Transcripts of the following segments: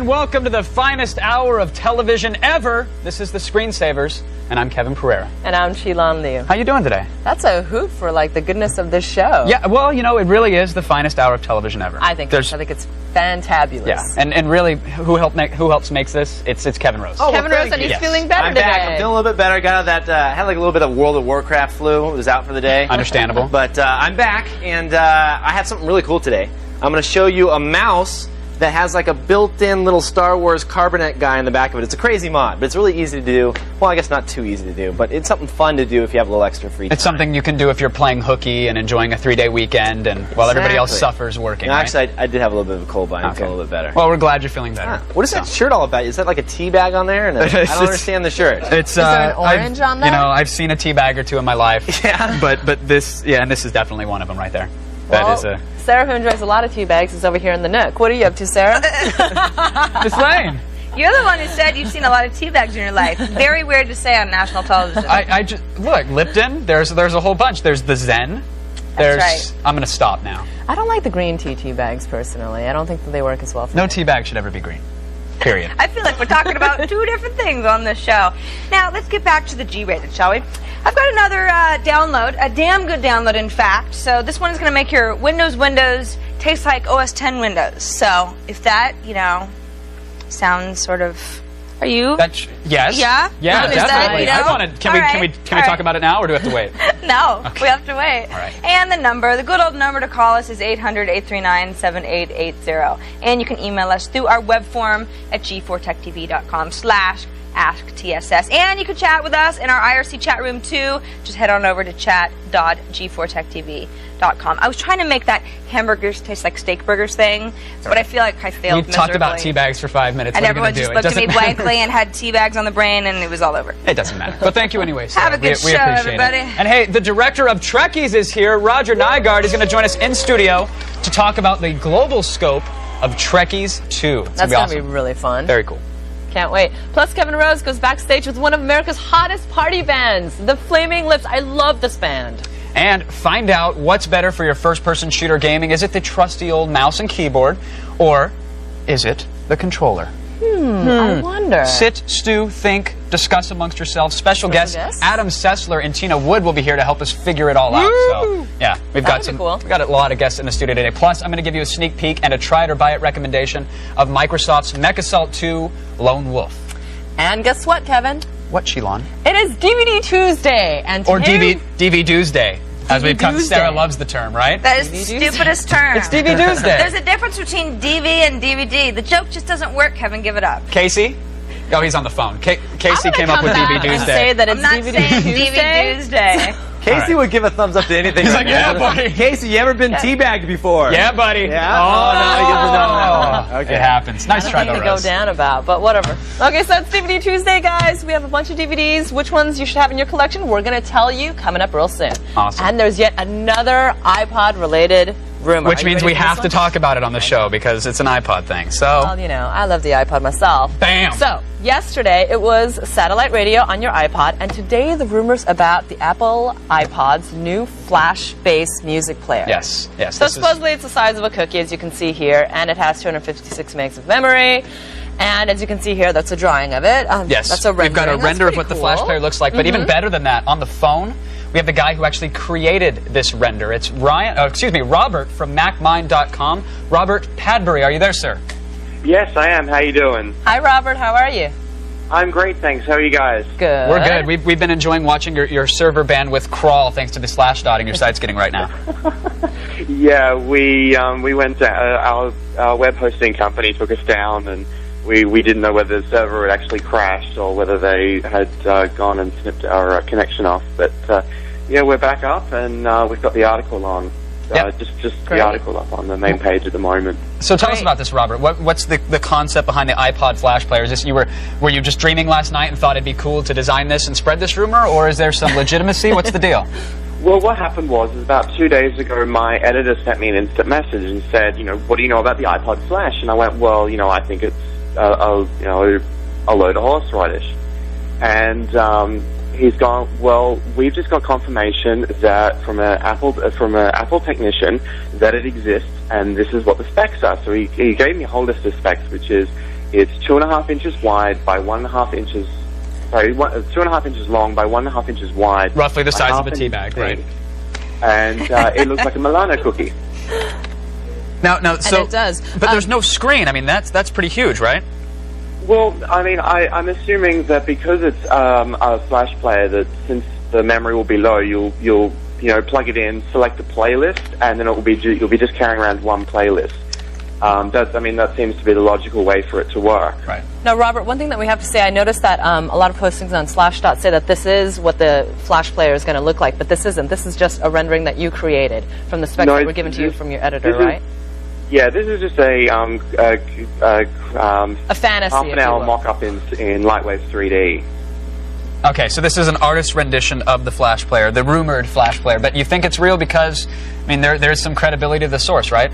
And welcome to the finest hour of television ever. This is the Screensavers, and I'm Kevin Pereira. And I'm Shilan Liu. How you doing today? That's a hoot for like the goodness of this show. Yeah, well, you know, it really is the finest hour of television ever. I think it's fantabulous. Yeah, and really, who helps makes this? It's Kevin Rose. Oh, Kevin Rose, and he's feeling better I'm today. back. I'm feeling a little bit better. Got out of that. Had like a little bit of World of Warcraft flu. Was out for the day. Understandable. But I'm back, and I have something really cool today. I'm going to show you a mouse that has like a built-in little Star Wars carbonate guy in the back of it. It's a crazy mod, but it's really easy to do. Well, I guess not too easy to do, but it's something fun to do if you have a little extra free time. It's something you can do if you're playing hooky and enjoying a 3-day weekend, and while everybody else suffers working. No, right? Actually, I did have a little bit of a cold, but I'm feeling a little bit better. Well, we're glad you're feeling better. What is that shirt all about? Is that like a tea bag on there? And I don't understand the shirt. It's is there an orange on there? You know, I've seen a tea bag or two in my life. Yeah. But this, and this is definitely one of them right there. Well, that is a. Sarah, who enjoys a lot of tea bags, is over here in the nook. What are you up to, Sarah? Miss Lane. You're the one who said you've seen a lot of tea bags in your life. Very weird to say on national television. I just look, Lipton. There's a whole bunch. There's the Zen. There's. That's right. I'm gonna stop now. I don't like the green tea bags personally. I don't think that they work as well for me. No tea bag should ever be green. Period. I feel like we're talking about two different things on this show. Now, let's get back to the G-rated, shall we? I've got another download, a damn good download, in fact. So this one is going to make your Windows taste like OS X Windows. So if that, you know, sounds sort of... Are you? Yes. Yeah? Yeah, Is definitely. that, you know? I want to. Can we talk about it now, or do we have to wait? No, Okay. we have to wait. All right. And the good old number to call us is 800-839-7880. And you can email us through our web form at g4techtv.com/AskTSS. And you can chat with us in our IRC chat room too. Just head on over to chat.g4techtv.com. I was trying to make that hamburgers taste like steak burgers thing, but I feel like I failed miserably. We talked about tea bags for 5 minutes. And what are you everyone gonna just do? looked It at me doesn't matter. blankly and had tea bags on the brain, and it was all over. It doesn't matter. But thank you anyway, Sarah. Have a good we show, appreciate everybody. It. And hey, the director of Trekkies is here. Roger Nygard is going to join us in studio to talk about the global scope of Trekkies 2. That's going to be really fun. Very cool. Can't wait. Plus, Kevin Rose goes backstage with one of America's hottest party bands, the Flaming Lips. I love this band. And find out what's better for your first-person shooter gaming. Is it the trusty old mouse and keyboard, or is it the controller? I wonder. Sit, stew, think, discuss amongst yourselves. Special guests Adam Sessler and Tina Wood will be here to help us figure it all out. So, yeah, we've got a lot of guests in the studio today. Plus, I'm going to give you a sneak peek and a try it or buy it recommendation of Microsoft's MechAssault 2 Lone Wolf. And guess what, Kevin? What, Shilan? It is DVD Tuesday, and or DV Tuesday, as we've come. Sarah loves the term, right? That is the stupidest term. It's DV Tuesday. There's a difference between DV and DVD. The joke just doesn't work, Kevin. Give it up. Casey? Oh, he's on the phone. Casey came up with DV Tuesday. Say that it's DVD Tuesday. Casey would give a thumbs up to anything. He's like, yeah, buddy. Casey, you ever been teabagged before? Yeah, buddy. Yeah? Oh, no, he doesn't know. Okay. It happens. Nice try, though, to go down about, but whatever. Okay, so it's DVD Tuesday, guys. We have a bunch of DVDs. Which ones you should have in your collection, we're going to tell you coming up real soon. Awesome. And there's yet another iPod-related rumor. Which means we have to talk about it on the show because it's an iPod thing. So, well, you know, I love the iPod myself. Bam! So, yesterday it was satellite radio on your iPod, and today the rumors about the Apple iPod's new flash-based music player. Yes. So supposedly it's the size of a cookie, as you can see here, and it has 256 megs of memory. And as you can see here, that's a drawing of it. Yes. That's a rendering. We've got a render of what the flash player looks like, but even better than that, on the phone, we have the guy who actually created this render. It's Robert from MacMind.com. Robert Padbury, are you there, sir? Yes, I am. How you doing? Hi, Robert. How are you? I'm great, thanks. How are you guys? Good. We're good. We've been enjoying watching your server bandwidth crawl thanks to the slashdotting your site's getting right now. Yeah, we went to our web hosting company took us down, and we didn't know whether the server had actually crashed or whether they had gone and snipped our connection off. But yeah, we're back up, and we've got the article on. Just the article up on the main page at the moment. So tell us about this, Robert. What's the concept behind the iPod flash player? Is this were you just dreaming last night and thought it'd be cool to design this and spread this rumor, or is there some legitimacy? What's the deal? Well, what happened was about 2 days ago, my editor sent me an instant message and said, you know, what do you know about the iPod Flash? And I went, well, you know, I think it's a load of horse radish. And he's gone, well, we've just got confirmation that from an Apple technician that it exists, and this is what the specs are. So he gave me a whole list of specs, which is It's 2.5 inches wide by 1.5 inches. Sorry, 2.5 inches long by 1.5 inches wide. Roughly the size of a tea bag, right? And it looks like a Milano cookie. Now, so and it does. But there's no screen. I mean, that's pretty huge, right? Well, I mean, I'm assuming that because it's a flash player, that since the memory will be low, you'll plug it in, select a playlist, and then you'll be just carrying around one playlist. That seems to be the logical way for it to work. Right. Now, Robert, one thing that we have to say, I noticed that a lot of postings on Slashdot say that this is what the Flash player is going to look like, but this isn't. This is just a rendering that you created from the specs that were given to you from your editor, right? Yeah, this is just a fantasy, half an hour mock-up in Lightwave 3D. Okay, so this is an artist's rendition of the Flash player, the rumored Flash player, but you think it's real because, I mean, there's some credibility to the source, right?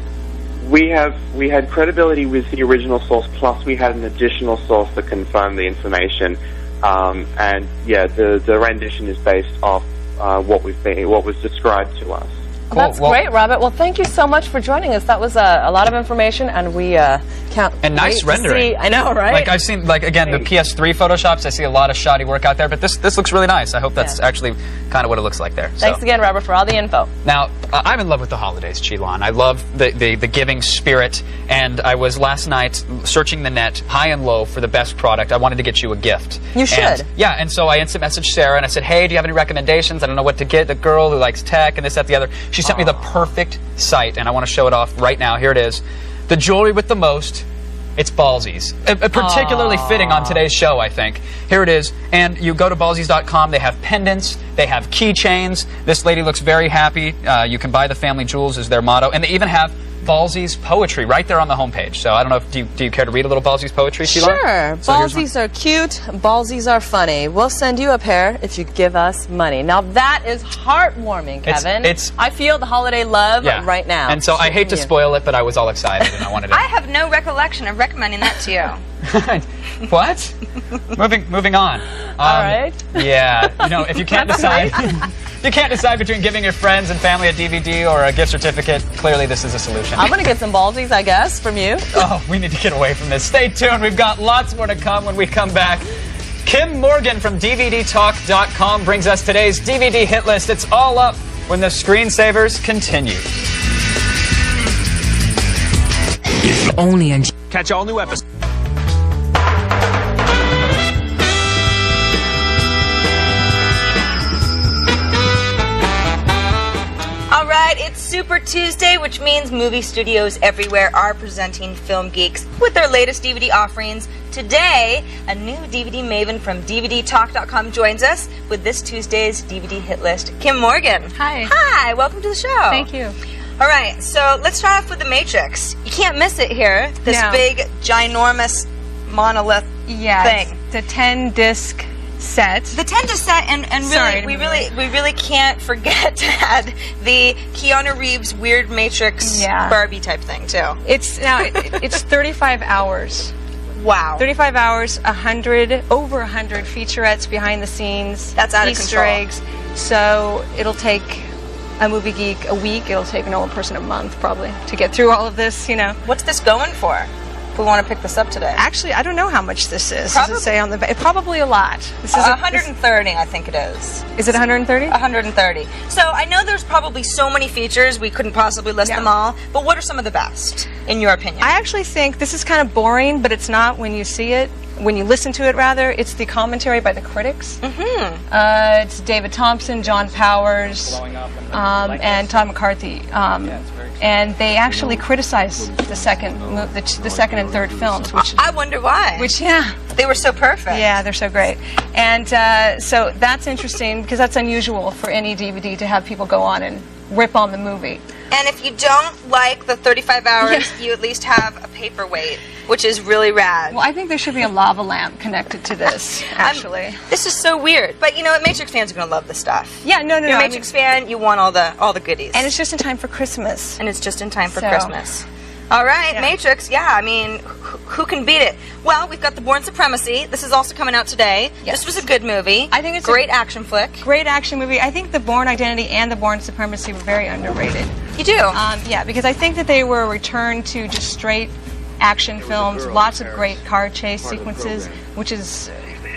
We had credibility with the original source, plus we had an additional source that confirmed the information. And yeah, the rendition is based off what was described to us. Cool. That's great, Robert. Well, thank you so much for joining us. That was a lot of information, and we can't and nice rendering. I know, right? Like I've seen, again, the PS3 photoshops. I see a lot of shoddy work out there, but this looks really nice. I hope that's actually kind of what it looks like there. Thanks again, Robert, for all the info. Now, I'm in love with the holidays, Chilon. I love the giving spirit, and I was last night searching the net, high and low, for the best product. I wanted to get you a gift. You should. And so I instant messaged Sarah, and I said, hey, do you have any recommendations? I don't know what to get. The girl who likes tech and this, that, the other. She sent me the perfect site, and I want to show it off right now. Here it is. The jewelry with the most. It's Ballsies. Particularly fitting on today's show, I think. Here it is. And you go to ballsies.com. They have pendants. They have keychains. This lady looks very happy. You can buy the family jewels is their motto. And they even have Ballsies poetry right there on the homepage. So I don't know if do you care to read a little Ballsies poetry, Sheila? Sure. So Ballsies are cute. Ballsies are funny. We'll send you a pair if you give us money. Now that is heartwarming, Kevin. I feel the holiday love right now. And so I hate to spoil it, but I was all excited and I wanted to. I have no recollection of recommending that to you. What? Moving on. All right. Yeah. If you can't decide. You can't decide between giving your friends and family a DVD or a gift certificate. Clearly, this is a solution. I'm going to get some Ballsies, I guess, from you. Oh, we need to get away from this. Stay tuned. We've got lots more to come when we come back. Kim Morgan from DVDtalk.com brings us today's DVD hit list. It's all up when the screensavers continue. If only on... Catch all new episodes. It's Super Tuesday, which means movie studios everywhere are presenting film geeks with their latest DVD offerings. Today, a new DVD maven from DVDtalk.com joins us with this Tuesday's DVD hit list, Kim Morgan. Hi. Hi, welcome to the show. Thank you. All right, so let's start off with The Matrix. You can't miss it here, this big, ginormous monolith thing. It's a 10-disc set. The 10-disc set, and really, we really can't forget to add the Keanu Reeves weird Matrix Barbie type thing too. It's 35 hours. Wow. 35 hours, over 100 featurettes behind the scenes. That's out of Easter control. eggs. So it'll take a movie geek a week. It'll take a normal person a month probably to get through all of this. What's this going for? We want to pick this up today. Actually, I don't know how much this is. Does it say on the back? Probably a lot. This is 130, I think it is. Is it 130? 130. So I know there's probably so many features, we couldn't possibly list them all, but what are some of the best, in your opinion? I actually think this is kind of boring, but it's not when you see it. When you listen to it, rather, it's the commentary by the critics. It's David Thompson, John Powers, and Todd McCarthy. And they actually criticize the second and third films. Which I wonder why. They were so perfect. Yeah, they're so great. And so that's interesting because that's unusual for any DVD to have people go on and rip on the movie. And if you don't like the 35 hours, you at least have a paperweight, which is really rad. Well, I think there should be a lava lamp connected to this, actually. This is so weird. But you know what? Matrix fans are going to love this stuff. Yeah, no. You're a Matrix fan, you want all the goodies. And it's just in time for Christmas. And it's just in time for Christmas. All right, Matrix, I mean, who can beat it? Well, we've got The Bourne Supremacy. This is also coming out today. Yes. This was a good movie. I think it's great action flick. Great action movie. I think The Bourne Identity and The Bourne Supremacy were very underrated. You do? Yeah, because I think that they were a return to just straight action films, lots of great car chase sequences, which is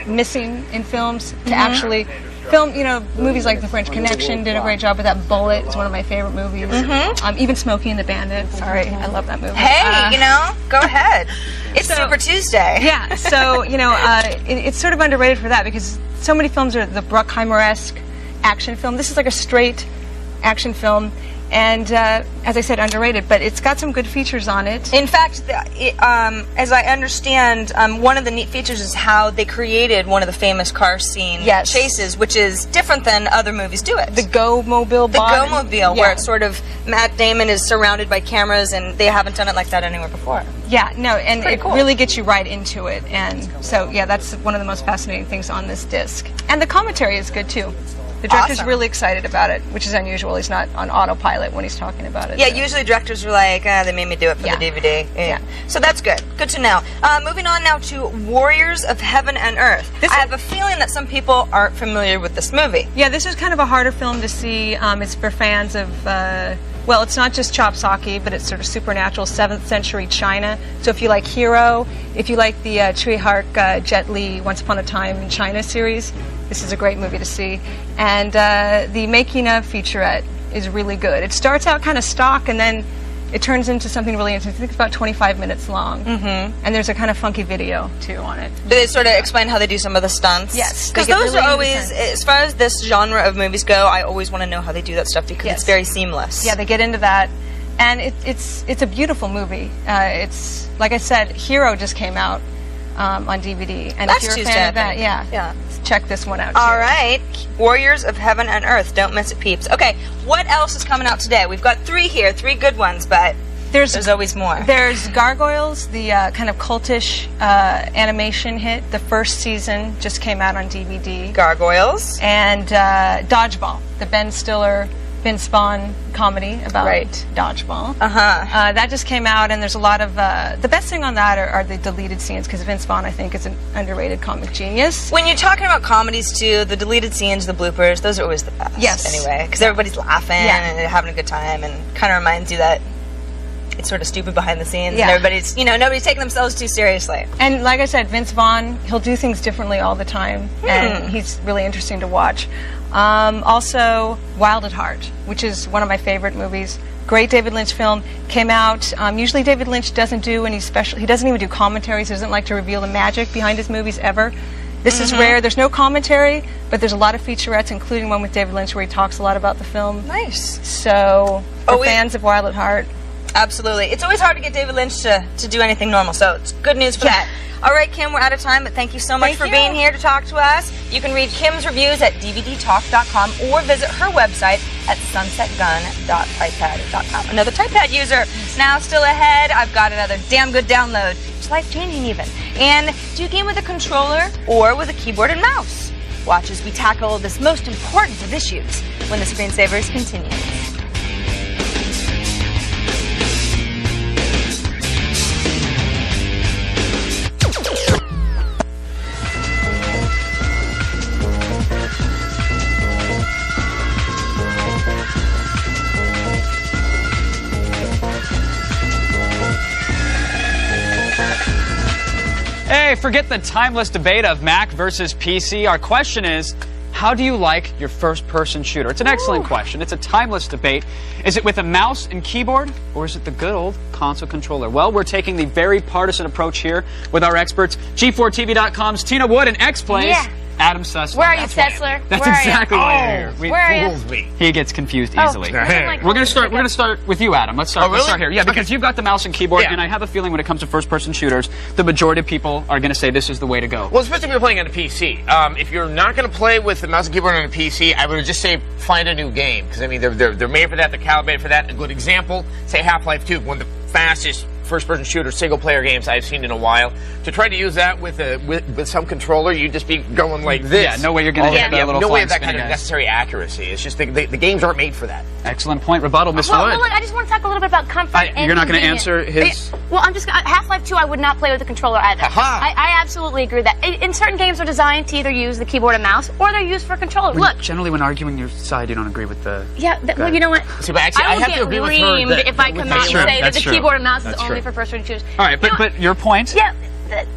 missing in films, to actually film, you know, movies like The French Connection did a great job with that. Bullet is one of my favorite movies. Even Smokey and the Bandit. Sorry, I love that movie. Hey, you know, go ahead. It's Super Tuesday. Yeah, so, you know, it's sort of underrated for that because so many films are the Bruckheimer-esque action film. This is like a straight action film. And as I said, underrated, but it's got some good features on it. In fact, as I understand, one of the neat features is how they created one of the famous car scene chases, which is different than other movies do it. The Go-Mobile. The Go-Mobile, where it's sort of Matt Damon is surrounded by cameras, and they haven't done it like that anywhere before. Yeah, no, and it really gets you right into it. And so, yeah, that's one of the most fascinating things on this disc. And the commentary is good, too. The director's really excited about it, which is unusual. He's not on autopilot when he's talking about it. Yeah, usually directors are like, they made me do it for the DVD. Yeah. So that's good. Good to know. Moving on now to Warriors of Heaven and Earth. I have a feeling that some people aren't familiar with this movie. Yeah, this is kind of a harder film to see. It's for fans of, well, it's not just chop sake, but it's sort of supernatural 7th century China. So if you like Hero, if you like the Tsui Hark, Jet Li, Once Upon a Time in China series, this is a great movie to see. And the making of featurette is really good. It starts out kind of stock, and then it turns into something really interesting. I think it's about 25 minutes long. And there's a kind of funky video, too, on it. Do they sort of explain how they do some of the stunts? Yes. Because those are always, as far as this genre of movies go, I always want to know how they do that stuff because it's very seamless. Yeah, they get into that. And it's a beautiful movie. It's, like I said, Hero just came out on DVD. And That's if you're Tuesday, a fan of that, yeah. Check this one out. All right. Warriors of Heaven and Earth. Don't miss it, peeps. Okay, what else is coming out today? We've got 3 here, 3 good ones, but there's always more. There's Gargoyles, the kind of cultish animation hit. The first season just came out on DVD. Gargoyles. And Dodgeball, the Ben Stiller, Vince Vaughn comedy about dodgeball. That just came out, and there's a lot of the best thing on that are the deleted scenes, because Vince Vaughn, I think, is an underrated comic genius. When you're talking about comedies too, the deleted scenes, the bloopers, those are always the best. Yes. Anyway, because everybody's laughing and they're having a good time, and kind of reminds you that it's sort of stupid behind the scenes, and everybody's, you know, nobody's taking themselves too seriously. And like I said, Vince Vaughn, he'll do things differently all the time, and he's really interesting to watch. Also, Wild at Heart, which is one of my favorite movies. Great David Lynch film. Came out. Usually David Lynch doesn't do any special. He doesn't even do commentaries. He doesn't like to reveal the magic behind his movies ever. This is rare. There's no commentary, but there's a lot of featurettes, including one with David Lynch where he talks a lot about the film. Nice. So, for fans of Wild at Heart. Absolutely. It's always hard to get David Lynch to do anything normal, so it's good news for that. All right, Kim, we're out of time, but thank you so much for being here to talk to us. You can read Kim's reviews at dvdtalk.com or visit her website at sunsetgun.typepad.com. Another TypePad user. Now still ahead, I've got another damn good download. It's life-changing even. And do you game with a controller or with a keyboard and mouse? Watch as we tackle this most important of issues when the Screensavers continues. Hey, forget the timeless debate of Mac versus PC. Our question is, how do you like your first-person shooter? It's an excellent question. It's a timeless debate. Is it with a mouse and keyboard, or is it the good old console controller? Well, we're taking the very partisan approach here with our experts, G4TV.com's Tina Wood and X-Play's Adam Sessler. Where are you, Sessler? That's exactly why you're here. Where are you? He gets confused easily. We're gonna start with you, Adam. Let's start here. Yeah, because you've got the mouse and keyboard, and I have a feeling when it comes to first-person shooters, the majority of people are gonna say this is the way to go. Well, especially if you're playing on a PC. If you're not gonna play with the mouse and keyboard on a PC, I would just say find a new game, because I mean they're made for that, they're calibrated for that. A good example, say Half-Life 2, one of the fastest first-person shooter single-player games I've seen in a while. To try to use that with some controller, you'd just be going like this. Yeah, no way you're going to get that little no way of that kind of necessary accuracy. It's just the games aren't made for that. Excellent point. Rebuttal, Miss Wood. Well, look, I just want to talk a little bit about comfort. You're not going to answer his... Well, I'm just... Half-Life 2, I would not play with the controller either. I absolutely agree with that. In certain games are designed to either use the keyboard and mouse, or they're used for a controller. Look. Generally, when arguing your side, you don't agree with the... Yeah, well, you know what? See, but actually, I have to agree with her if I come out and say that the keyboard and mouse is only for a person to choose. All right, but your point? Yeah,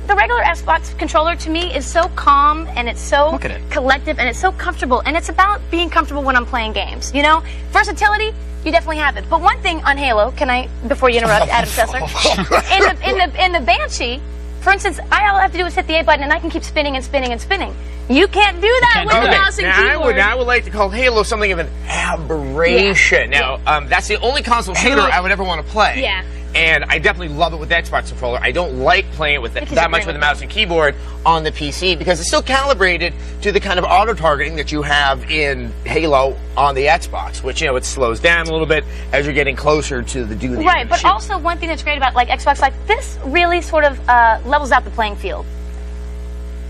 the regular Xbox controller to me is so calm and it's so collective and it's so comfortable, and it's about being comfortable when I'm playing games. You know, versatility, you definitely have it. But one thing on Halo, can I, before you interrupt, Adam Sessler, in the Banshee, for instance, all I have to do is hit the A button and I can keep spinning and spinning and spinning. You can't do that with the mouse and keyboard. I would like to call Halo something of an aberration. Yeah. Now, that's the only console shooter I would ever want to play. Yeah. And I definitely love it with the Xbox controller. I don't like playing with it that much with the mouse and keyboard on the PC because it's still calibrated to the kind of auto-targeting that you have in Halo on the Xbox, which, you know, it slows down a little bit as you're getting closer to the duty. Right, but also one thing that's great about like Xbox, like this really sort of levels out the playing field.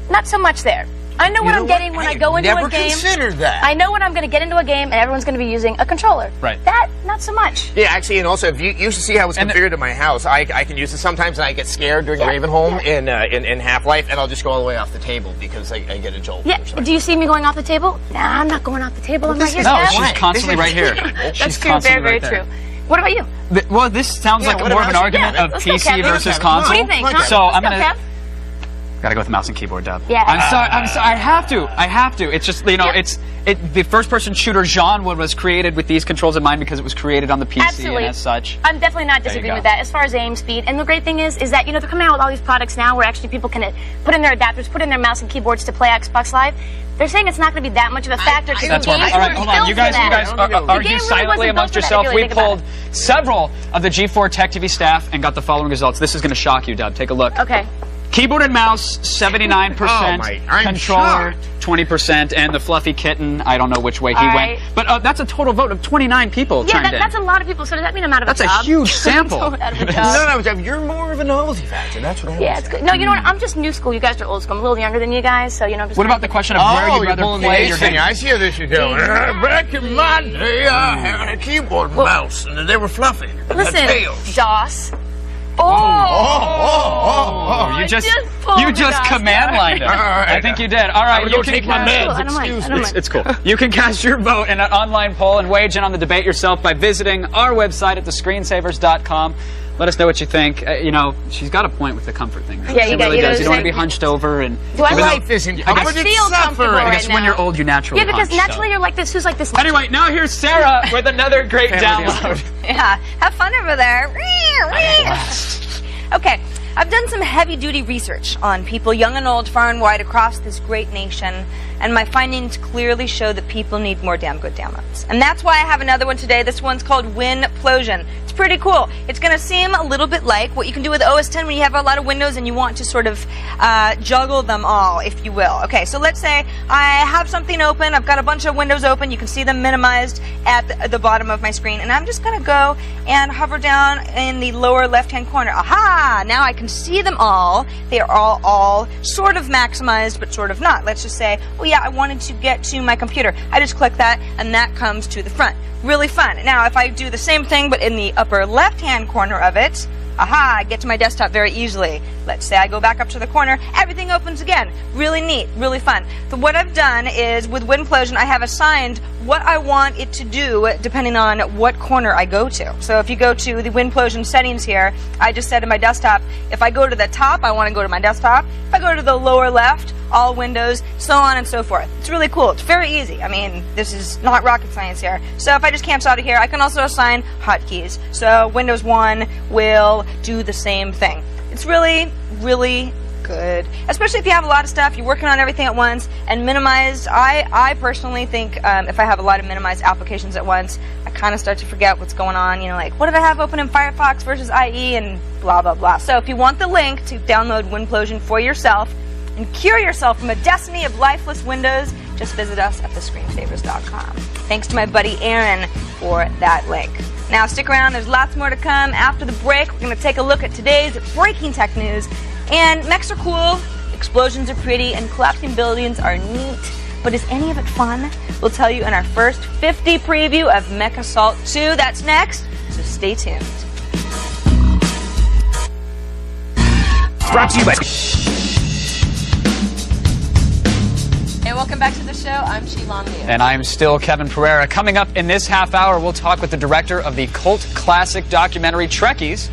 Not so much there. I know what I'm getting when I go into a game. Never considered that. I know when I'm going to get into a game and everyone's going to be using a controller. Right. That, not so much. Yeah, actually, and also, if you used to see how it's configured in my house, I can use it sometimes, and I get scared during Ravenholm in Half-Life, and I'll just go all the way off the table because I get a jolt. Yeah. Do you see me going off the table? Nah, I'm not going off the table. I'm right here. No, she's constantly right here. That's true. Very, very true. What about you? Well, this sounds like more of an argument of PC versus console. What do you think? So I'm going to... Gotta go with mouse and keyboard, Deb. Yeah. I'm sorry. I have to. It's just, you know, the first-person shooter genre was created with these controls in mind because it was created on the PC and as such. I'm definitely not disagreeing with that as far as aim speed. And the great thing is that, you know, they're coming out with all these products now where actually people can put in their adapters, put in their mouse and keyboards to play Xbox Live. They're saying it's not going to be that much of a factor. That's why. All right, hold on. You guys argue silently amongst yourself. We pulled several of the G4 Tech TV staff and got the following results. This is going to shock you, Deb. Take a look. Okay. Keyboard and mouse, 79%. Controller, 20%. And the fluffy kitten, I don't know which way he went. But that's a total vote of 29 people chimed in. That's a lot of people. So does that mean I'm out of a job? That's a huge sample. No, you're more of a novelty factor. That's what I Yeah, it's good. No, you know what? I'm just new school. You guys are old school. I'm a little younger than you guys, so, you know, I'm just... What about the question of where you'd rather play your game? I see how this is going. Back in my day, I had a keyboard and mouse, and they were fluffy. Listen, DOS. You just command lined it. I think you did. All right, you can take my meds. Excuse me. It's cool. You can cast your vote in an online poll and weigh in on the debate yourself by visiting our website at thescreensavers.com. Let us know what you think. You know, she's got a point with the comfort thing. Yeah, she really does. You don't want to be hunched over and. Life isn't comfort, it's suffering. I guess when you're old, you naturally. Yeah, because naturally you're like this. Who's like this? Anyway, now here's Sarah with another great download. Yeah, have fun over there. Okay, I've done some heavy-duty research on people young and old, far and wide across this great nation, and my findings clearly show that people need more damn good downloads. And that's why I have another one today. This one's called Winplosion. It's pretty cool. It's going to seem a little bit like what you can do with OS X when you have a lot of windows and you want to sort of juggle them all, if you will. Okay, so let's say I have something open. I've got a bunch of windows open. You can see them minimized at the bottom of my screen. And I'm just going to go and hover down in the lower left-hand corner. Aha! Now I can see them all. They are all sort of maximized, but sort of not. Let's just say, oh yeah, I wanted to get to my computer. I just click that, and that comes to the front. Really fun. Now, if I do the same thing, but in the upper left-hand corner of it, aha, I get to my desktop very easily. Let's say I go back up to the corner, everything opens again. Really neat, really fun. So what I've done is, with Winplosion, I have assigned what I want it to do depending on what corner I go to. So if you go to the Winplosion settings here, I just said in my desktop, if I go to the top, I want to go to my desktop. If I go to the lower left, all windows, so on and so forth. It's really cool. It's very easy. I mean, this is not rocket science here. So if I just cancel out of here, I can also assign hotkeys. So Windows 1 will do the same thing. It's really, really good, especially if you have a lot of stuff, you're working on everything at once, and minimized. I personally think if I have a lot of minimized applications at once, I kind of start to forget what's going on, you know, like what did I have open in Firefox versus IE and blah, blah, blah. So if you want the link to download Winplosion for yourself and cure yourself from a destiny of lifeless windows, just visit us at thescreensavers.com. Thanks to my buddy Aaron for that link. Now stick around, there's lots more to come. After the break, we're going to take a look at today's breaking tech news. And mechs are cool, explosions are pretty, and collapsing buildings are neat. But is any of it fun? We'll tell you in our first 50 preview of Mech Assault 2. That's next, so stay tuned. Brought to you by... Hey, welcome back to the show. I'm Sheilon Liu. And I'm still Kevin Pereira. Coming up in this half hour, we'll talk with the director of the cult classic documentary Trekkies.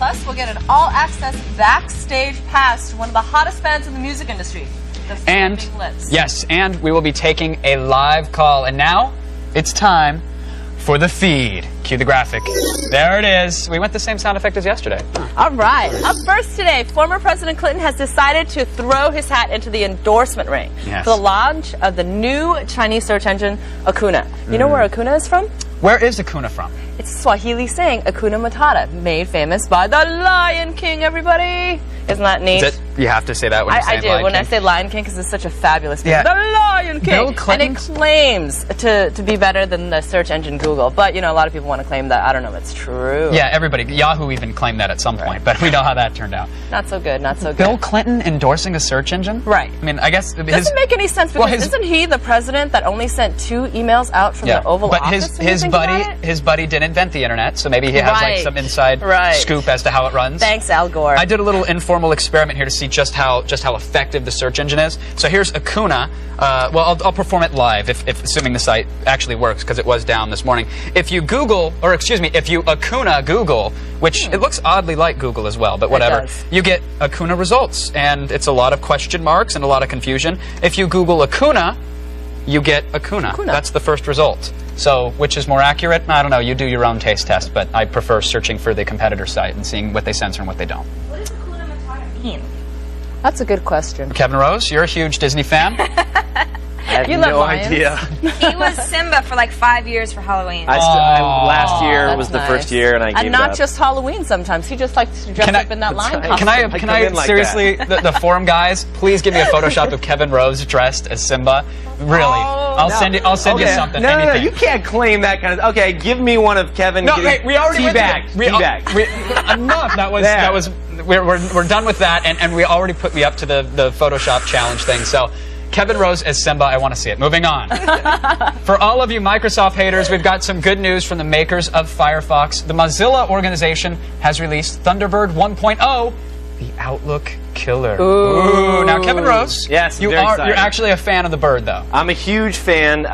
Plus, we'll get an all-access backstage pass to one of the hottest bands in the music industry, the Flaming Lips. Yes, and we will be taking a live call. And now, it's time for the feed. Cue the graphic. There it is. We went the same sound effect as yesterday. All right. Up first today, former President Clinton has decided to throw his hat into the endorsement ring for the launch of the new Chinese search engine, Akuna. You know where Akuna is from? Where is Akuna from? It's a Swahili saying, Akuna Matata, made famous by the Lion King, everybody. Isn't that neat? Is it? You have to say that when you say I do. Lion When King. I say Lion King, because it's such a fabulous name. Yeah. The Lion King. Bill Clinton? And it claims to be better than the search engine Google. But, you know, a lot of people want to claim that. I don't know if it's true. Yeah, everybody. Yahoo even claimed that at some point, but we know how that turned out. Not so good, not so good. Buddy Clinton endorsing a search engine? Right. I mean, I guess doesn't make any sense because isn't he the president that only sent 2 emails out from the Oval Office? But his buddy didn't invent the internet, so maybe he has like some inside scoop as to how it runs. Thanks, Al Gore. I did a little informal experiment here to see just how effective the search engine is. So here's Akuna. Well, I'll perform it live if assuming the site actually works because it was down this morning. If you Google, or excuse me, if you Akuna Google, which it looks oddly like Google as well, but whatever, you get Akuna results, and it's a lot of question marks and a lot of confusion. If you Google Akuna, you get Akuna. That's the first result. So, which is more accurate? I don't know. You do your own taste test, but I prefer searching for the competitor site and seeing what they censor and what they don't. What does Hakuna Matata mean? That's a good question. Kevin Rose, you're a huge Disney fan. I have no idea. He was Simba for like 5 years for Halloween. Last year was the first year, and I gave And not up. just Halloween. Sometimes he just likes to dress up in that lion costume. Can I seriously, the forum guys, please give me a Photoshop of Kevin Rose dressed as Simba. Really, I'll send you something. No, anything. you can't claim that kind of. Okay, give me one of Kevin. No, hey, we already teabagged. Enough. That was. We're done with that, and we already put me up to the Photoshop challenge thing. So. Kevin Rose as Simba, I want to see it. Moving on. For all of you Microsoft haters, we've got some good news from the makers of Firefox. The Mozilla organization has released Thunderbird 1.0, the Outlook killer. Ooh. Now, Kevin Rose, yes, you're actually a fan of the bird, though. I'm a huge fan.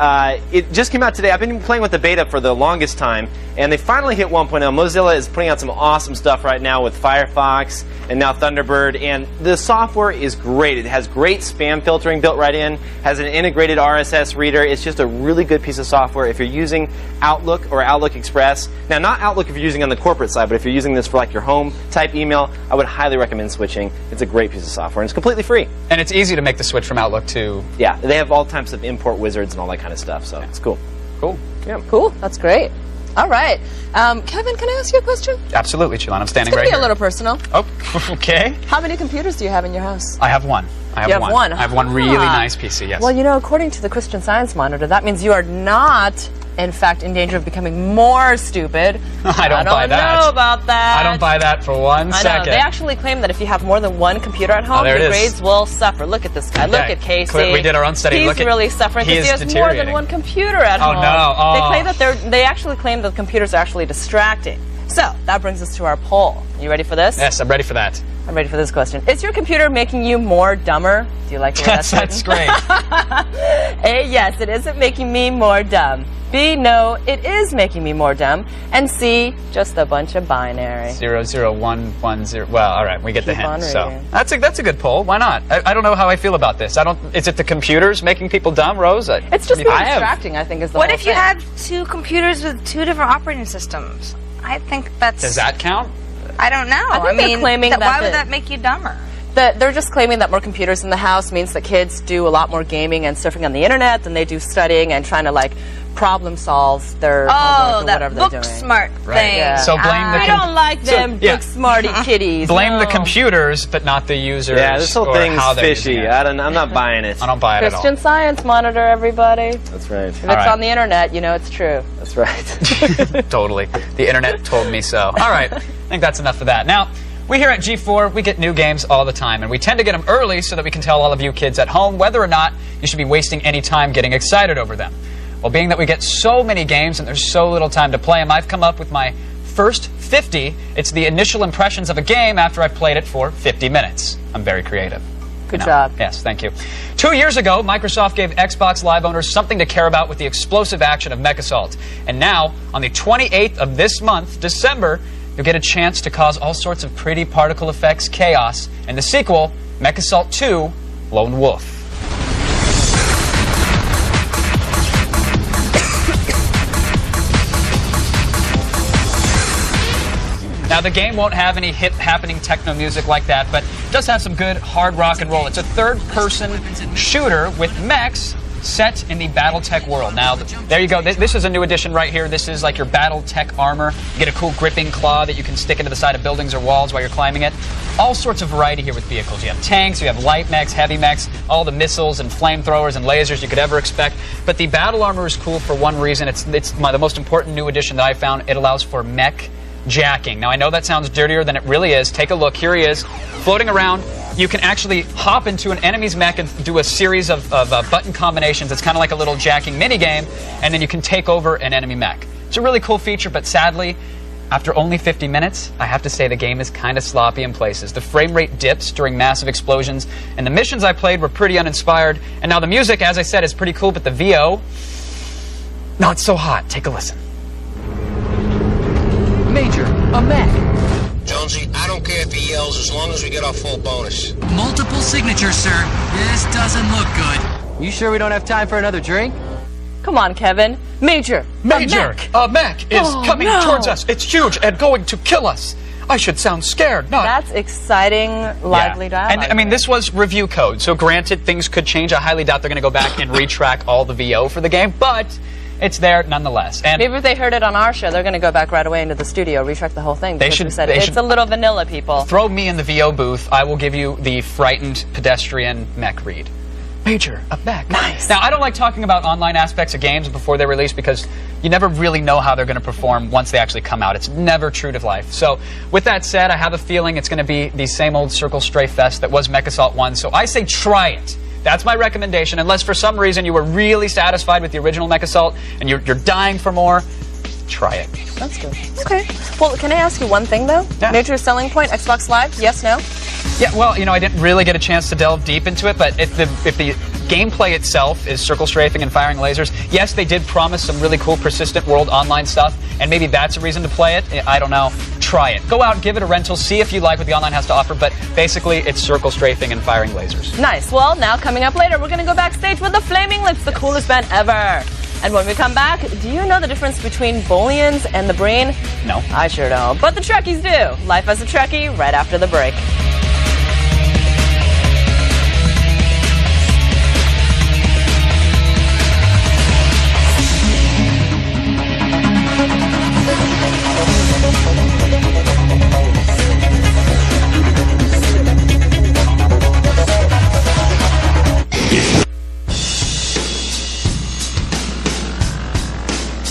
It just came out today. I've been playing with the beta for the longest time, and they finally hit 1.0. Mozilla is putting out some awesome stuff right now with Firefox and now Thunderbird, and the software is great. It has great spam filtering built right in, has an integrated RSS reader. It's just a really good piece of software if you're using Outlook or Outlook Express. Now, not Outlook if you're using on the corporate side, but if you're using this for like your home type email, I would highly recommend switching. It's a great piece of software, and it's completely free. And it's easy to make the switch from Outlook to... Yeah, they have all types of import wizards and all that kind of stuff, so it's cool. Cool. Yeah. Cool. That's great. All right. Kevin, can I ask you a question? Absolutely, Chilon. I'm standing right here. It's going to be a little personal. Oh, okay. How many computers do you have in your house? I have one. I have one. I have one really nice PC, yes. Well, you know, according to the Christian Science Monitor, that means you are not, in fact, in danger of becoming more stupid. I don't buy that. I don't know about that. I don't buy that for one second. They actually claim that if you have more than one computer at home, your grades will suffer. Look at this guy. Look at Casey. We did our own study. He's really suffering because he has more than one computer at home. Oh, no. Oh. They claim that they actually claim that computers are actually distracting. So, that brings us to our poll. You ready for this? Yes, I'm ready for that. I'm ready for this question. Is your computer making you more dumber? Do you like the way that's great. A, yes, it isn't making me more dumb. B, no, it is making me more dumb. And C, just a bunch of binary. 00110. Well, all right, we get the hint. So that's a good poll. Why not? I don't know how I feel about this. Is it the computers making people dumb, Rose? It's just more distracting, I think, is the What whole if you thing. had 2 computers with 2 different operating systems? I think that's... Does that count? I don't know. I mean, claiming why would that make you dumber? They're just claiming that more computers in the house means that kids do a lot more gaming and surfing on the internet than they do studying and trying to like problem solve their homework or whatever they're doing. book smart thing. Yeah. So blame the... I don't like them book smarty kitties. Blame the computers, but not the users. Yeah, this whole thing's fishy. I'm not buying it. I don't buy it at all. Christian Science Monitor, everybody. That's right. If it's on the internet, you know it's true. That's right. Totally. The internet told me so. All right. I think that's enough of that. Now, we here at G4, we get new games all the time, and we tend to get them early so that we can tell all of you kids at home whether or not you should be wasting any time getting excited over them. Well, being that we get so many games and there's so little time to play them, I've come up with my first 50. It's the initial impressions of a game after I've played it for 50 minutes. I'm very creative. Good job. Yes, thank you. 2 years ago, Microsoft gave Xbox Live owners something to care about with the explosive action of MechAssault. And now, on the 28th of this month, December, you'll get a chance to cause all sorts of pretty particle effects chaos in the sequel, MechAssault 2, Lone Wolf. Now, the game won't have any hip-happening techno music like that, but it does have some good hard rock and roll. It's a third-person shooter with mechs set in the BattleTech world. Now, there you go. This is a new addition right here. This is like your BattleTech armor. You get a cool gripping claw that you can stick into the side of buildings or walls while you're climbing it. All sorts of variety here with vehicles. You have tanks, you have light mechs, heavy mechs, all the missiles and flamethrowers and lasers you could ever expect. But the battle armor is cool for one reason. It's the most important new addition that I found. It allows for mech jacking. Now, I know that sounds dirtier than it really is. Take a look. Here he is, floating around. You can actually hop into an enemy's mech and do a series of button combinations. It's kind of like a little jacking minigame, and then you can take over an enemy mech. It's a really cool feature, but sadly, after only 50 minutes, I have to say the game is kind of sloppy in places. The frame rate dips during massive explosions, and the missions I played were pretty uninspired. And now the music, as I said, is pretty cool, but the VO, no, it's so hot. Take a listen. Major, a mech. Jonesy, I don't care if he yells as long as we get our full bonus. Multiple signatures, sir. This doesn't look good. You sure we don't have time for another drink? Come on, Kevin. Major, a mech is coming towards us. It's huge and going to kill us. I should sound scared, not... That's exciting, lively dialogue. And, I mean, this was review code, so granted, things could change. I highly doubt they're going to go back and retrack all the VO for the game, but... it's there nonetheless. And maybe if they heard it on our show, they're going to go back right away into the studio, retrack the whole thing. They should. It's a little vanilla, people. Throw me in the VO booth. I will give you the frightened pedestrian mech read. Major, a mech. Nice. Now, I don't like talking about online aspects of games before they release because you never really know how they're going to perform once they actually come out. It's never true to life. So, with that said, I have a feeling it's going to be the same old Circle Stray Fest that was MechAssault 1. So I say try it. That's my recommendation, unless for some reason you were really satisfied with the original MechAssault and you're dying for more, try it. That's good. Okay. Well, can I ask you one thing, though? Yeah. Major selling point, Xbox Live, yes, no? Yeah, well, you know, I didn't really get a chance to delve deep into it, but if the gameplay itself is circle strafing and firing lasers, yes, they did promise some really cool persistent world online stuff, and maybe that's a reason to play it. I don't know. Try it. Go out, give it a rental, see if you like what the online has to offer, but basically it's circle strafing and firing lasers. Nice. Well, now coming up later, we're going to go backstage with the Flaming Lips, the coolest band ever. And when we come back, do you know the difference between Booleans and the brain? No. I sure don't. But the Trekkies do. Life as a Trekkie, right after the break.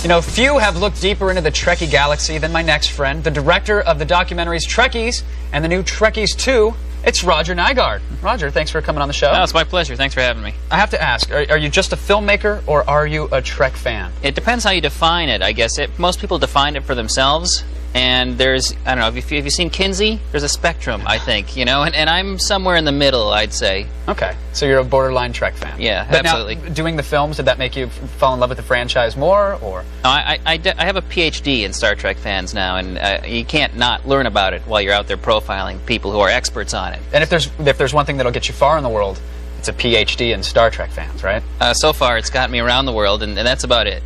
You know, few have looked deeper into the Trekkie galaxy than my next friend, the director of the documentaries Trekkies and the new Trekkies 2. It's Roger Nygard. Roger, thanks for coming on the show. No, it's my pleasure. Thanks for having me. I have to ask, are you just a filmmaker or are you a Trek fan? It depends how you define it, I guess. Most people define it for themselves. And there's, I don't know, if you've seen Kinsey, there's a spectrum, I think, you know, and I'm somewhere in the middle, I'd say. Okay, so you're a borderline Trek fan. Yeah, but absolutely. Now, doing the films, did that make you fall in love with the franchise more, or? No, I have a PhD in Star Trek fans now, and you can't not learn about it while you're out there profiling people who are experts on it. And if there's one thing that'll get you far in the world, it's a PhD in Star Trek fans, right? So far, it's got me around the world, and that's about it.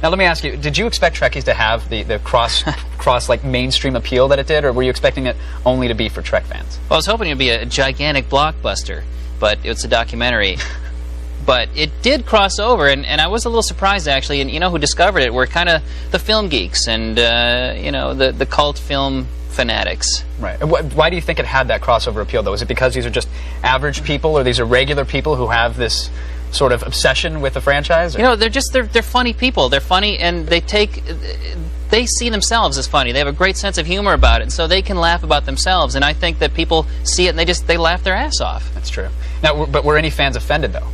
Now, let me ask you, did you expect Trekkies to have the cross like mainstream appeal that it did, or were you expecting it only to be for Trek fans? Well, I was hoping it would be a gigantic blockbuster, but it's a documentary. But it did cross over, and I was a little surprised, actually, and you know who discovered it were kind of the film geeks and, you know, the cult film fanatics. Right. Why do you think it had that crossover appeal, though? Is it because these are just average people, or these are regular people who have this sort of obsession with the franchise? Or? You know, they're funny people. They're funny, and they see themselves as funny. They have a great sense of humor about it, and so they can laugh about themselves. And I think that people see it and they laugh their ass off. That's true. Now, but were any fans offended though?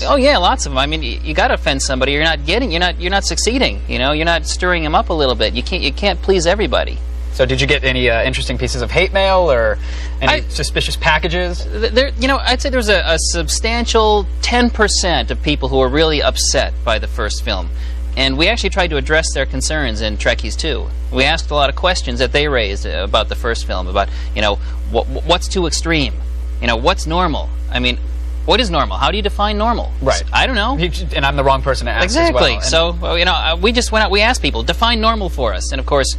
Oh yeah, lots of them. I mean, you got to offend somebody. You're not succeeding. You know, you're not stirring them up a little bit. You can't please everybody. So did you get any interesting pieces of hate mail or any suspicious packages? You know, I'd say there's a substantial 10% of people who are really upset by the first film. And we actually tried to address their concerns in Trekkies 2. We asked a lot of questions that they raised about the first film, about, you know, what's too extreme? You know, what's normal? I mean, what is normal? How do you define normal? Right. I don't know. And I'm the wrong person to ask exactly. as well. So, you know, we just went out, we asked people, define normal for us. And of course,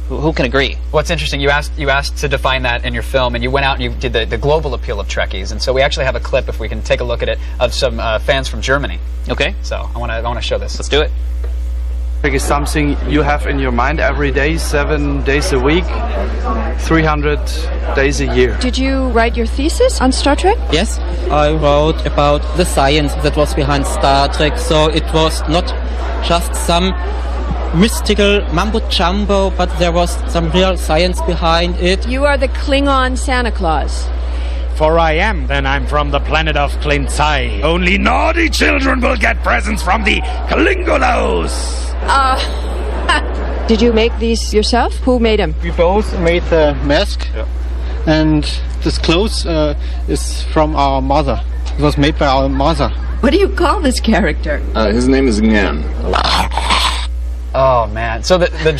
who can agree? What's interesting, you asked to define that in your film, and you went out and you did the global appeal of Trekkies. And so we actually have a clip, if we can take a look at it, of some fans from Germany. Okay. So I want to show this. Let's do it. Trek is something you have in your mind every day, 7 days a week, 300 days a year. Did you write your thesis on Star Trek? Yes, I wrote about the science that was behind Star Trek, so it was not just some mystical mumbo-jumbo, but there was some real science behind it. You are the Klingon Santa Claus. For I am, then I'm from the planet of Klintzai. Only naughty children will get presents from the Klingolos. Did you make these yourself? Who made them? We both made the mask, and this clothes is from our mother. It was made by our mother. What do you call this character? His name is Ngan. Oh man! So the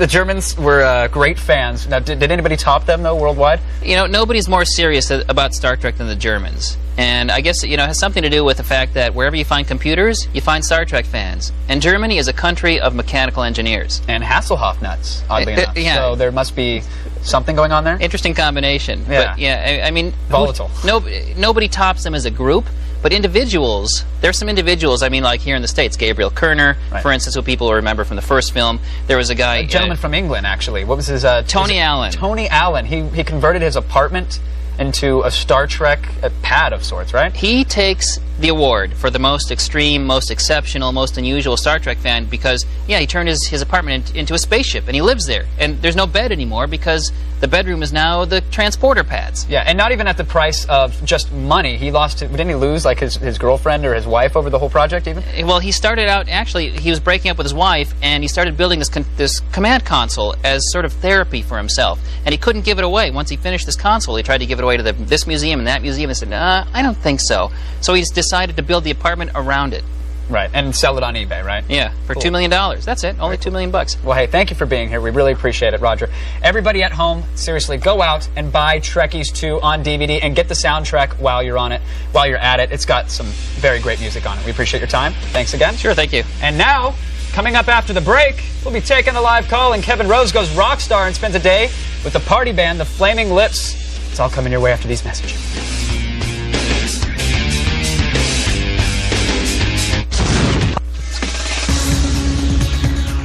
Germans were great fans. Now, did anybody top them though worldwide? You know, nobody's more serious about Star Trek than the Germans, and I guess it has something to do with the fact that wherever you find computers, you find Star Trek fans. And Germany is a country of mechanical engineers and Hasselhoff nuts. Oddly enough, yeah. So there must be something going on there. Interesting combination. Yeah. But yeah, I mean, volatile. Nobody tops them as a group. But individuals, there's some individuals, I mean, like here in the States, Gabriel Kerner, for instance, who people remember from the first film. There was a guy... A gentleman from England, actually. What was his... Tony Allen. Tony Allen. He converted his apartment into a Star Trek pad of sorts, right? He takes the award for the most extreme, most exceptional, most unusual Star Trek fan because, yeah, he turned his apartment into a spaceship, and he lives there. And there's no bed anymore because the bedroom is now the transporter pads. Yeah, and not even at the price of just money. He lost... Didn't he lose, like, his girlfriend or his wife over the whole project, even? Well, he started out... Actually, he was breaking up with his wife, and he started building this command console as sort of therapy for himself. And he couldn't give it away. Once he finished this console, he tried to give it away to this museum and that museum, and said, I don't think so. So he just decided to build the apartment around it. Right, and sell it on eBay, right? Yeah, for $2 million. That's it, only $2 million. Well, hey, thank you for being here. We really appreciate it, Roger. Everybody at home, seriously, go out and buy Trekkies 2 on DVD and get the soundtrack while you're on it, while you're at it. It's got some very great music on it. We appreciate your time. Thanks again. Sure, thank you. And now, coming up after the break, we'll be taking a live call, and Kevin Rose goes rock star and spends a day with the party band, the Flaming Lips. It's all coming your way after these messages.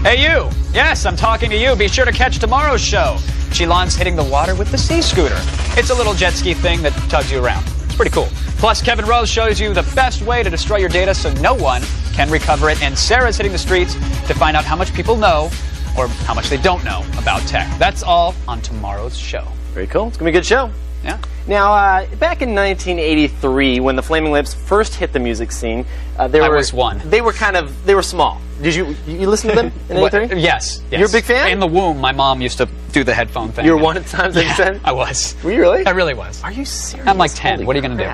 Hey, you! Yes, I'm talking to you. Be sure to catch tomorrow's show. Chilon's hitting the water with the sea scooter. It's a little jet ski thing that tugs you around. It's pretty cool. Plus, Kevin Rose shows you the best way to destroy your data so no one can recover it. And Sarah's hitting the streets to find out how much people know or how much they don't know about tech. That's all on tomorrow's show. Very cool. It's going to be a good show. Yeah. Now, back in 1983, when the Flaming Lips first hit the music scene, they were small. Did you listen to them in 83? Yes. You're a big fan? In the womb, my mom used to do the headphone thing. You were one of the times that you said? I was. Were you really? I really was. Are you serious? I'm like 10. Holy what are you going to do?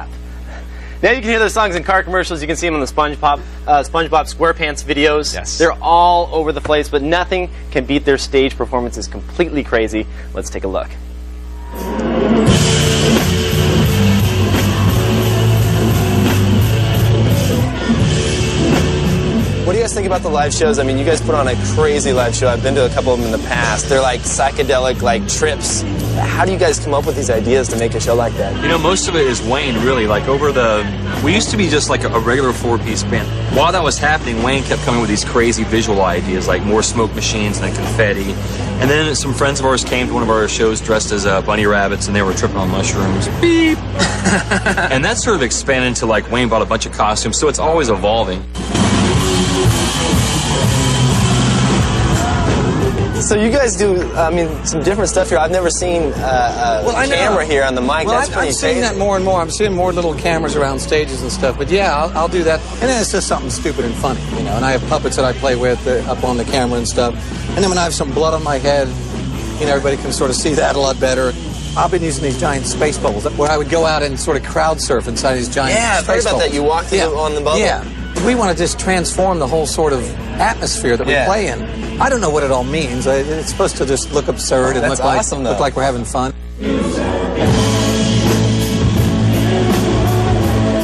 Now you can hear their songs in car commercials. You can see them on the SpongeBob SquarePants videos. Yes. They're all over the place, but nothing can beat their stage performances. Completely crazy. Let's take a look. What do you guys think about the live shows? I mean, you guys put on a crazy live show. I've been to a couple of them in the past. They're like psychedelic, like trips. How do you guys come up with these ideas to make a show like that? You know, most of it is Wayne, really. Like, we used to be just like a regular four-piece band. While that was happening, Wayne kept coming with these crazy visual ideas, like more smoke machines and confetti. And then some friends of ours came to one of our shows dressed as bunny rabbits, and they were tripping on mushrooms. Beep! And that sort of expanded into, like, Wayne bought a bunch of costumes, so it's always evolving. So you guys do, I mean, some different stuff here. I've never seen a camera here on the mic. Well, That's pretty I'm seeing that more and more. I'm seeing more little cameras around stages and stuff. But yeah, I'll do that. And then it's just something stupid and funny, you know. And I have puppets that I play with up on the camera and stuff. And then when I have some blood on my head, you know, everybody can sort of see that a lot better. I've been using these giant space bubbles where I would go out and sort of crowd surf inside these giant space bubbles. Yeah, I've heard about that. You walked on the bubble. Yeah. We want to just transform the whole sort of atmosphere that we play in. I don't know what it all means. It's supposed to just look absurd and look like we're having fun.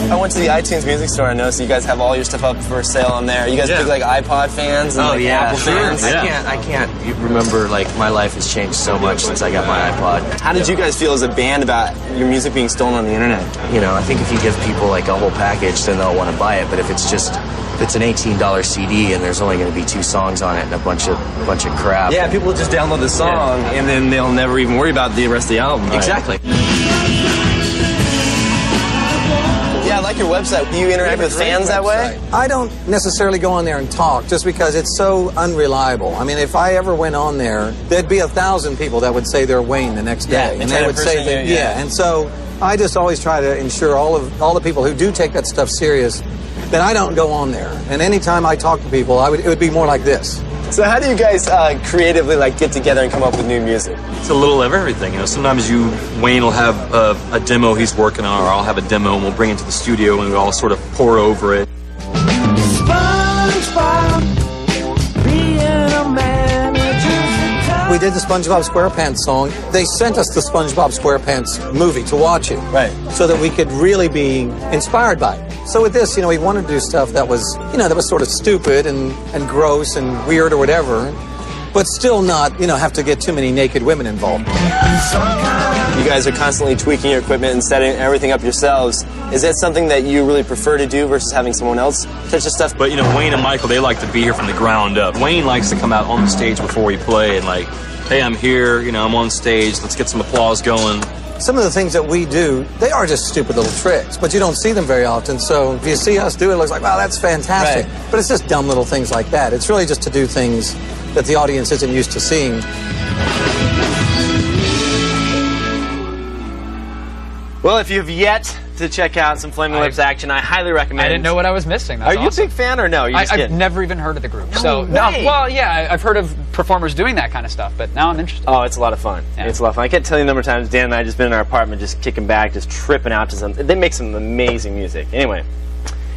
I went to the iTunes music store and noticed you guys have all your stuff up for sale on there. You guys big like iPod fans and Apple fans? I can't remember, like, my life has changed so much since I got my iPod. How did you guys feel as a band about your music being stolen on the internet? You know, I think if you give people like a whole package, then they'll want to buy it. But if it's just an $18 CD and there's only going to be 2 songs on it and a bunch of crap. Yeah, people will just download the song and then they'll never even worry about the rest of the album. Exactly. Yeah, I like your website. Do you interact with fans that way? I don't necessarily go on there and talk just because it's so unreliable. I mean, if I ever went on there, there'd be 1,000 people that would say they're Wayne the next day. And they would say that, and so I just always try to ensure all the people who do take that stuff serious that I don't go on there. And anytime I talk to people, it would be more like this. So how do you guys creatively get together and come up with new music? It's a little of everything. You know, sometimes Wayne will have a demo he's working on, or I'll have a demo and we'll bring it to the studio and we all sort of pour over it. We did the SpongeBob SquarePants song. They sent us the SpongeBob SquarePants movie to watch it. Right. So that we could really be inspired by it. So with this, we wanted to do stuff that was, that was sort of stupid and gross and weird or whatever, but still not, have to get too many naked women involved. You guys are constantly tweaking your equipment and setting everything up yourselves. Is that something that you really prefer to do versus having someone else touch the stuff? But, Wayne and Michael, they like to be here from the ground up. Wayne likes to come out on the stage before we play and hey, I'm here, I'm on stage, let's get some applause going. Some of the things that we do, they are just stupid little tricks, but you don't see them very often. So if you see us do it, it looks like, wow, that's fantastic. Right. But it's just dumb little things like that. It's really just to do things that the audience isn't used to seeing. Well, if you've yet to check out some Flaming Lips action, I highly recommend. I didn't know what I was missing. That's Are you a big fan or no? I've never even heard of the group. No way. Well, yeah, I've heard of performers doing that kind of stuff, but now I'm interested. Oh, it's a lot of fun. Yeah. It's a lot of fun. I can't tell you the number of times Dan and I have just been in our apartment just kicking back, just tripping out to something. They make some amazing music. Anyway,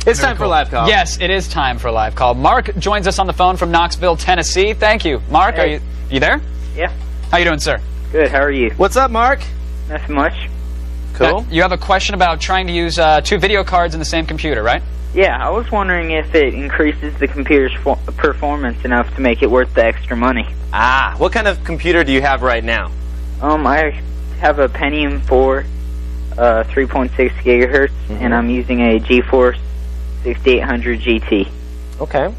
it's time for a live call. Yes, it is time for a live call. Mark joins us on the phone from Knoxville, Tennessee. Thank you. Mark, hey. Are you there? Yeah. How you doing, sir? Good, how are you? What's up, Mark? Nothing much. Cool. You have a question about trying to use 2 video cards in the same computer, right? Yeah, I was wondering if it increases the computer's performance enough to make it worth the extra money. Ah, what kind of computer do you have right now? I have a Pentium 4, 3.6 gigahertz, and I'm using a GeForce 6800 GT. Okay.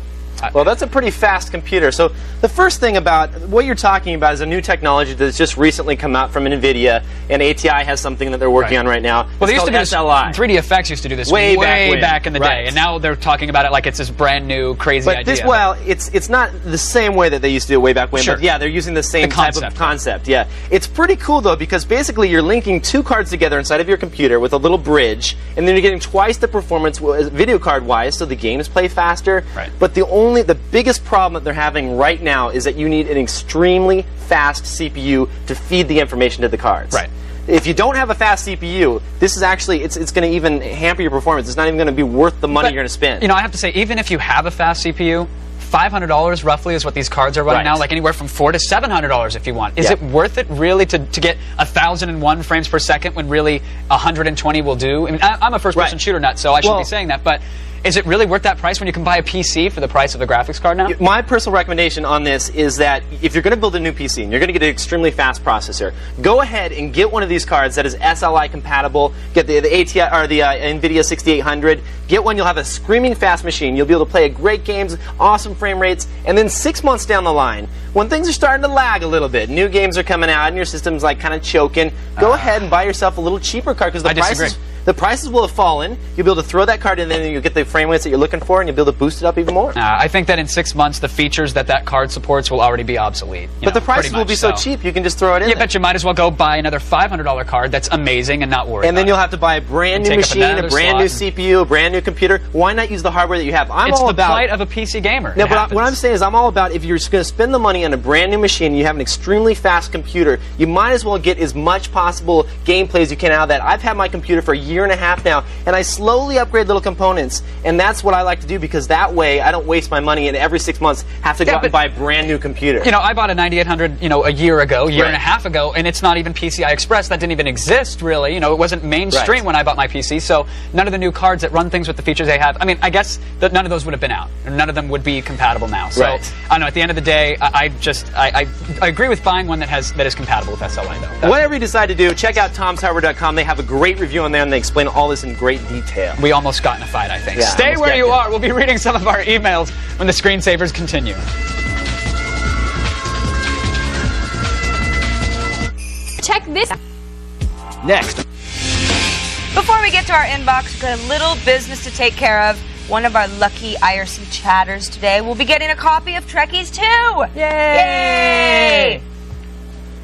Well, that's a pretty fast computer. So the first thing about what you're talking about is a new technology that's just recently come out from NVIDIA, and ATI has something that they're working on right now. Well, they used to do this, SLI. 3D Effects used to do this way back in the day, and now they're talking about it like it's this brand new, crazy idea. Well, it's not the same way that they used to do it way back when, but yeah, they're using the same type of concept. Yeah. It's pretty cool, though, because basically you're linking 2 cards together inside of your computer with a little bridge, and then you're getting twice the performance video card-wise, so the games play faster. Right. But the biggest problem that they're having right now is that you need an extremely fast CPU to feed the information to the cards. Right. If you don't have a fast CPU, this is actually, it's going to even hamper your performance. It's not even going to be worth the money you're going to spend. I have to say, even if you have a fast CPU, $500 roughly is what these cards are running now, like anywhere from $400 to $700 if you want. Is it worth it really to get 1,001 frames per second when really 120 will do? I mean, I'm a first-person shooter nut, so I shouldn't be saying that, but is it really worth that price when you can buy a PC for the price of the graphics card now? My personal recommendation on this is that if you're going to build a new PC and you're going to get an extremely fast processor, go ahead and get one of these cards that is SLI compatible. Get the ATI or the NVIDIA 6800. Get one, you'll have a screaming fast machine. You'll be able to play great games, awesome frame rates, and then 6 months down the line, when things are starting to lag a little bit, new games are coming out and your system's kind of choking, go ahead and buy yourself a little cheaper card because the prices will have fallen. You'll be able to throw that card in, and then you'll get the frame rates that you're looking for, and you'll be able to boost it up even more. I think that in 6 months, the features that card supports will already be obsolete. But the prices will be so cheap, you can just throw it in. Yeah, but you might as well go buy another $500 card that's amazing and not worry. And then you'll have to buy a brand new machine, a brand new CPU, a brand new computer. Why not use the hardware that you have? It's the plight of a PC gamer. No, but what I'm saying is I'm all about if you're going to spend the money on a brand new machine and you have an extremely fast computer, you might as well get as much possible gameplay as you can out of that. I've had my computer for 1.5 year and a half now, and I slowly upgrade little components, and that's what I like to do because that way I don't waste my money and every 6 months have to go out and buy a brand new computer. You know, I bought a 9800, you know, a year and a half ago, and it's not even PCI Express. That didn't even exist, really. You know, it wasn't mainstream when I bought my PC, so none of the new cards that run things with the features they have, I mean, I guess that none of those would have been out. None of them would be compatible now. So, I don't know, at the end of the day, I agree with buying one that is compatible with SLA, though. Whatever you decide to do, check out tomshardware.com. They have a great review on there, and they explain all this in great detail. We almost got in a fight, I think. Yeah, Stay where you are. We'll be reading some of our emails when the screensavers continue. Check this. Next. Before we get to our inbox, we've got a little business to take care of. One of our lucky IRC chatters today will be getting a copy of Trekkies 2. Yay!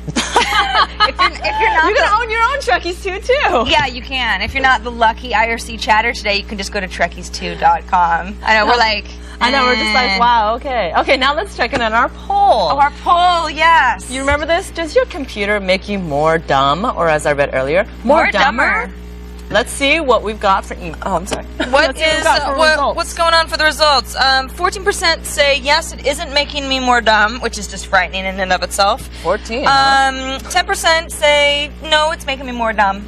if you're not, you can own your own Trekkies 2 too. Yeah, you can. If you're not the lucky IRC chatter today, you can just go to trekkies2.com. I know, we're like... I know, we're just like, wow, okay. Okay, now let's check in on our poll. Oh, our poll, yes. You remember this? Does your computer make you more dumb, or as I read earlier, more dumber? Let's see what we've got for email. Oh, I'm sorry. What's going on for the results? 14% say yes, it isn't making me more dumb, which is just frightening in and of itself. 14. 10% say no, it's making me more dumb.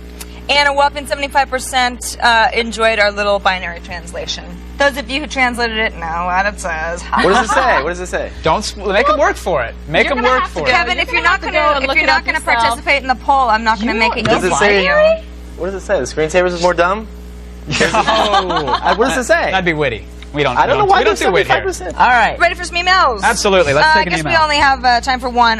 And a whopping 75% enjoyed our little binary translation. Those of you who translated it know what it says. What does it say? What does it say? Don't make them work for it. Make them work for it. Kevin, if you're not going to participate in the poll, I'm not going to make it easy for you. What does it say? The screensavers is more dumb? What does it say? That'd be witty. We don't. I don't know why we don't do wit here. All right. Ready for some emails? Absolutely. Let's take an email. I guess we only have time for one.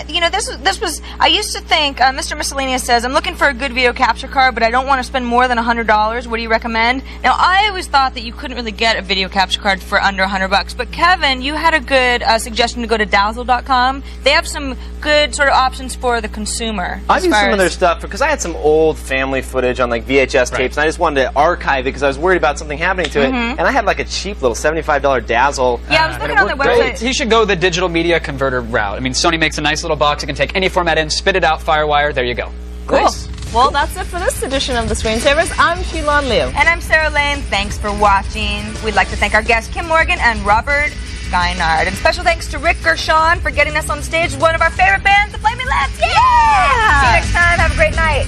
You know, this was. I used to think. Mr. Miscellaneous says, I'm looking for a good video capture card, but I don't want to spend more than $100. What do you recommend? Now, I always thought that you couldn't really get a video capture card for under $100. But Kevin, you had a good suggestion to go to Dazzle.com. They have some good sort of options for the consumer. I've used some of their stuff because I had some old family footage on like VHS tapes, and I just wanted to archive it because I was worried about something happening to it, and I had like a cheap little $75 Dazzle. Yeah, I was looking on their website. He should go the digital media converter route. I mean, Sony makes a nice little box. It can take any format in, spit it out, FireWire. There you go. Cool. Nice. Well, that's it for this edition of the Screensavers. I'm Sheila Liu. And I'm Sarah Lane. Thanks for watching. We'd like to thank our guests, Kim Morgan and Robert Nygard. And special thanks to Rick Gershon for getting us on stage with one of our favorite bands, the Flaming Lips. Yeah! See you next time. Have a great night.